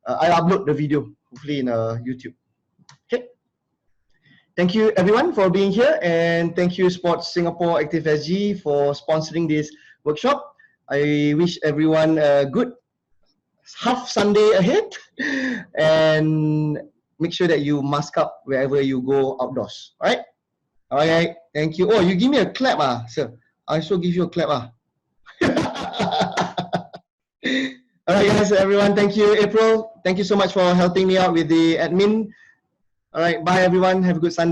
Speaker 1: I'll upload the video hopefully in YouTube. Okay. Thank you everyone for being here, and thank you Sports Singapore Active SG for sponsoring this workshop. I wish everyone a good half Sunday ahead, and make sure that you mask up wherever you go outdoors. All right. All right. Thank you. Oh, you give me a clap, sir. I also give you a clap, All right, guys, everyone. Thank you, April. Thank you so much for helping me out with the admin. All right. Bye, everyone. Have a good Sunday.